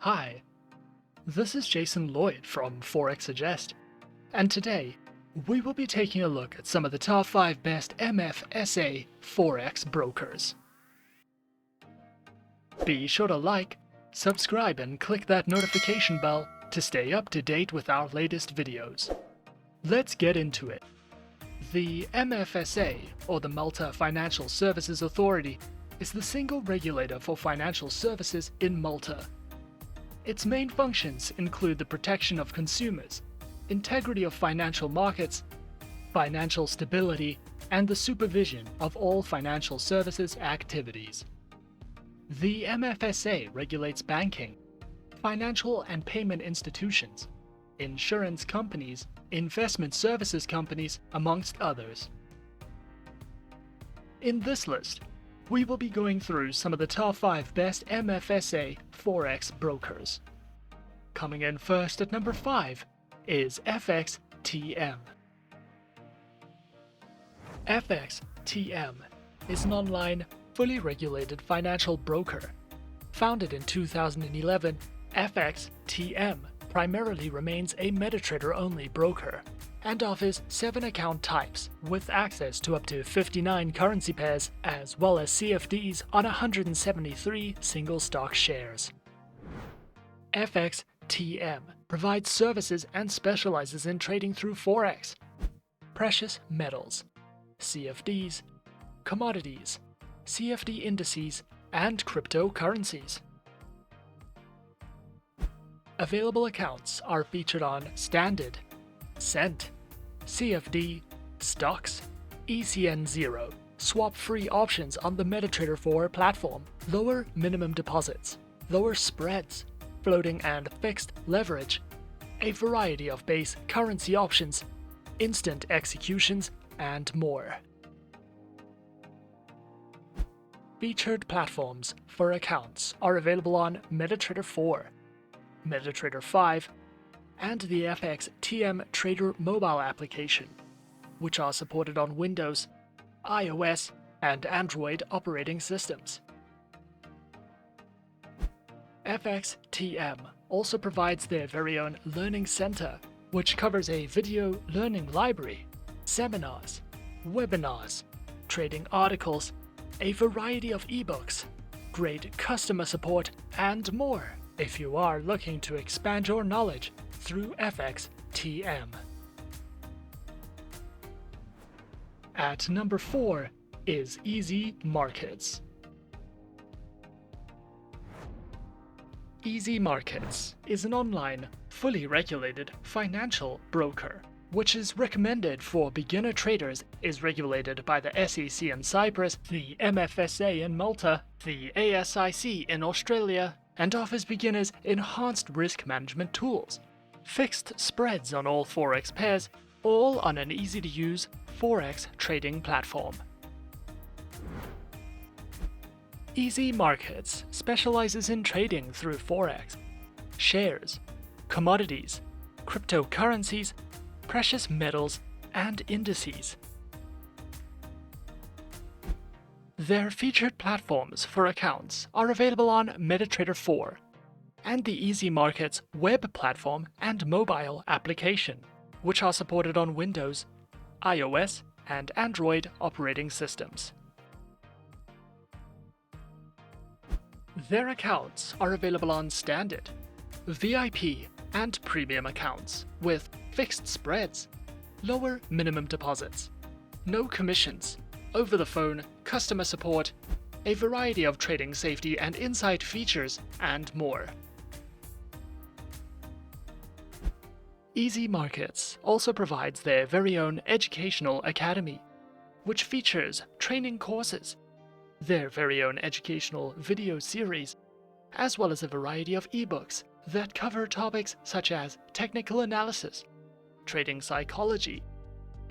Hi, this is Jason Lloyd from Forexsuggest, and today we will be taking a look at some of the top 5 best MFSA Forex brokers. Be sure to like, subscribe, and click that notification bell to stay up to date with our latest videos. Let's get into it. The MFSA, or the Malta Financial Services Authority, is the single regulator for financial services in Malta. Its main functions include the protection of consumers, integrity of financial markets, financial stability, and the supervision of all financial services activities. The MFSA regulates banking, financial and payment institutions, insurance companies, investment services companies, amongst others. In this list, we will be going through some of the top 5 best MFSA Forex brokers. Coming in first at number 5 is FXTM. FXTM is an online, fully regulated financial broker. Founded in 2011, FXTM primarily remains a MetaTrader-only broker and offers 7 account types with access to up to 59 currency pairs as well as CFDs on 173 single stock shares. FXTM provides services and specializes in trading through Forex, precious metals, CFDs, commodities, CFD indices, and cryptocurrencies. Available accounts are featured on Standard, Cent, CFD, Stocks, ECN Zero, swap-free options on the MetaTrader 4 platform, lower minimum deposits, lower spreads, floating and fixed leverage, a variety of base currency options, instant executions, and more. Featured platforms for accounts are available on MetaTrader 4, MetaTrader 5, and the FXTM Trader mobile application, which are supported on Windows, iOS, and Android operating systems. FXTM also provides their very own Learning Center, which covers a video learning library, seminars, webinars, trading articles, a variety of ebooks, great customer support, and more if you are looking to expand your knowledge through FXTM. At number 4 is Easy Markets. Easy Markets is an online, fully regulated financial broker, which is recommended for beginner traders, is regulated by the SEC in Cyprus, the MFSA in Malta, the ASIC in Australia, and offers beginners enhanced risk management tools, fixed spreads on all Forex pairs, all on an easy-to-use Forex trading platform. Easy Markets specializes in trading through Forex, shares, commodities, cryptocurrencies, precious metals, and indices. Their featured platforms for accounts are available on MetaTrader 4 and the Easy Markets web platform and mobile application, which are supported on Windows, iOS, and Android operating systems. Their accounts are available on Standard, VIP, and Premium accounts with fixed spreads, lower minimum deposits, no commissions, over-the-phone customer support, a variety of trading safety and insight features, and more. Easy Markets also provides their very own educational academy, which features training courses, their very own educational video series, as well as a variety of ebooks that cover topics such as technical analysis, trading psychology,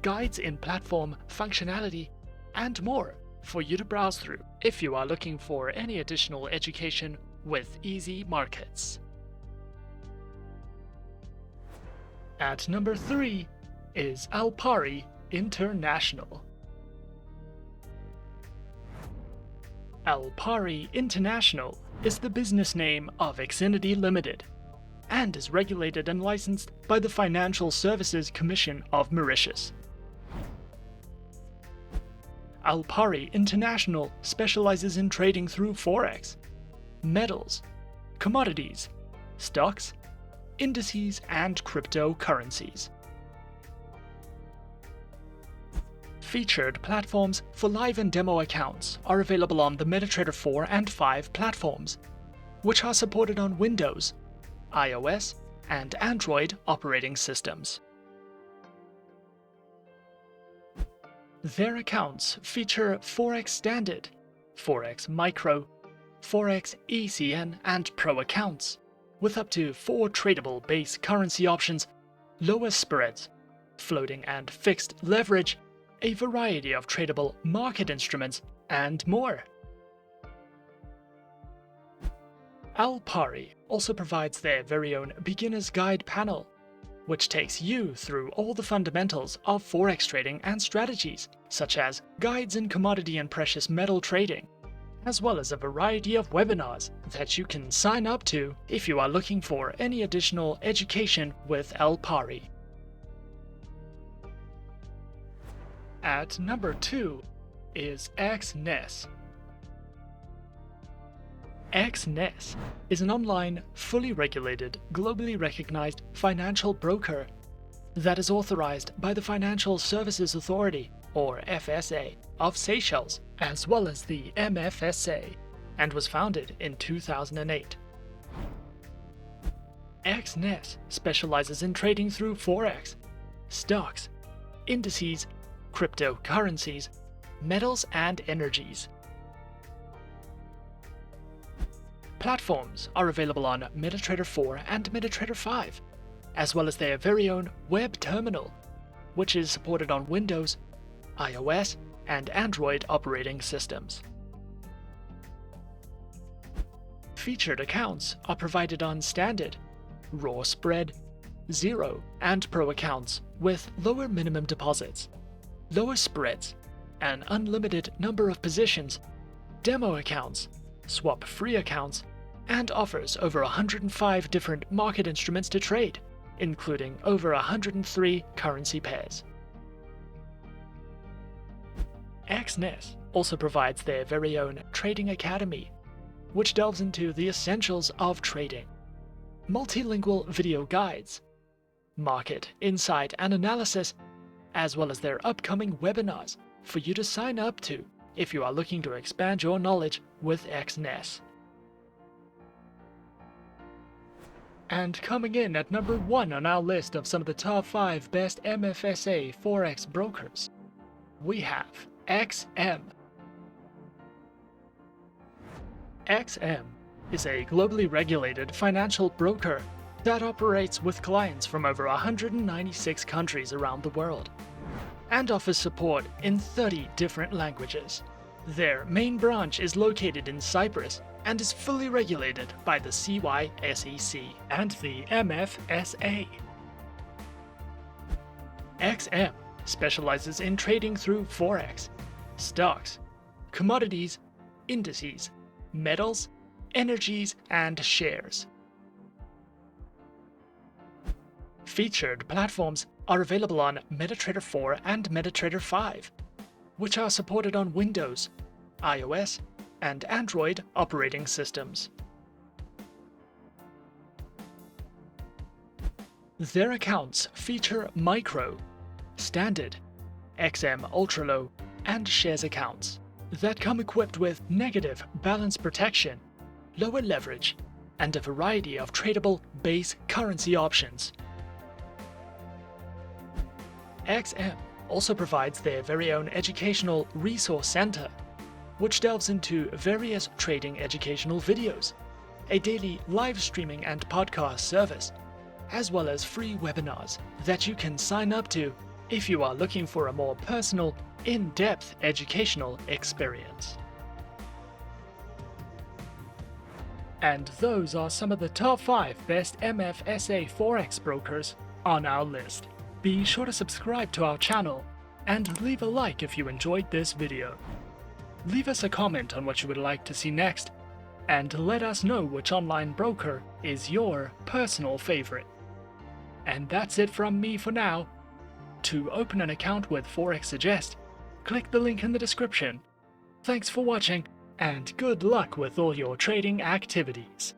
guides in platform functionality, and more for you to browse through if you are looking for any additional education with Easy Markets. At number 3 is Alpari International. Alpari International is the business name of Xfinity Limited and is regulated and licensed by the Financial Services Commission of Mauritius. Alpari International specializes in trading through Forex, metals, commodities, stocks, indices, and cryptocurrencies. Featured platforms for live and demo accounts are available on the MetaTrader 4 and 5 platforms, which are supported on Windows, iOS, and Android operating systems. Their accounts feature Forex Standard, Forex Micro, Forex ECN and Pro accounts, with up to 4 tradable base currency options, lower spreads, floating and fixed leverage, a variety of tradable market instruments, and more. Alpari also provides their very own beginner's guide panel, which takes you through all the fundamentals of Forex trading and strategies, such as guides in commodity and precious metal trading, as well as a variety of webinars that you can sign up to if you are looking for any additional education with Alpari. At number 2 is Exness. Exness is an online, fully regulated, globally recognized financial broker that is authorized by the Financial Services Authority, or FSA, of Seychelles, as well as the MFSA, and was founded in 2008. Exness specializes in trading through Forex, stocks, indices, cryptocurrencies, metals, and energies. Platforms are available on MetaTrader 4 and MetaTrader 5, as well as their very own web terminal, which is supported on Windows, iOS, and Android operating systems. Featured accounts are provided on Standard, Raw Spread, Zero, and Pro accounts with lower minimum deposits, lower spreads, an unlimited number of positions, demo accounts, swap-free accounts, and offers over 105 different market instruments to trade, including over 103 currency pairs. Exness also provides their very own Trading Academy, which delves into the essentials of trading, multilingual video guides, market insight and analysis, as well as their upcoming webinars for you to sign up to if you are looking to expand your knowledge with Exness. And coming in at number 1 on our list of some of the top 5 best MFSA Forex brokers, we have XM. XM is a globally regulated financial broker that operates with clients from over 196 countries around the world and offers support in 30 different languages. Their main branch is located in Cyprus and is fully regulated by the CYSEC and the MFSA. XM specializes in trading through Forex, stocks, commodities, indices, metals, energies, and shares. Featured platforms are available on MetaTrader 4 and MetaTrader 5, which are supported on Windows, iOS, and Android operating systems. Their accounts feature Micro, Standard, XM Ultra Low, and Shares accounts that come equipped with negative balance protection, lower leverage, and a variety of tradable base currency options. XM also provides their very own educational resource center, which delves into various trading educational videos, a daily live streaming and podcast service, as well as free webinars that you can sign up to if you are looking for a more personal, in-depth educational experience. And those are some of the top 5 best MFSA Forex brokers on our list. Be sure to subscribe to our channel and leave a like if you enjoyed this video. Leave us a comment on what you would like to see next, and let us know which online broker is your personal favorite. And that's it from me for now. To open an account with Forexsuggest, click the link in the description. Thanks for watching, and good luck with all your trading activities.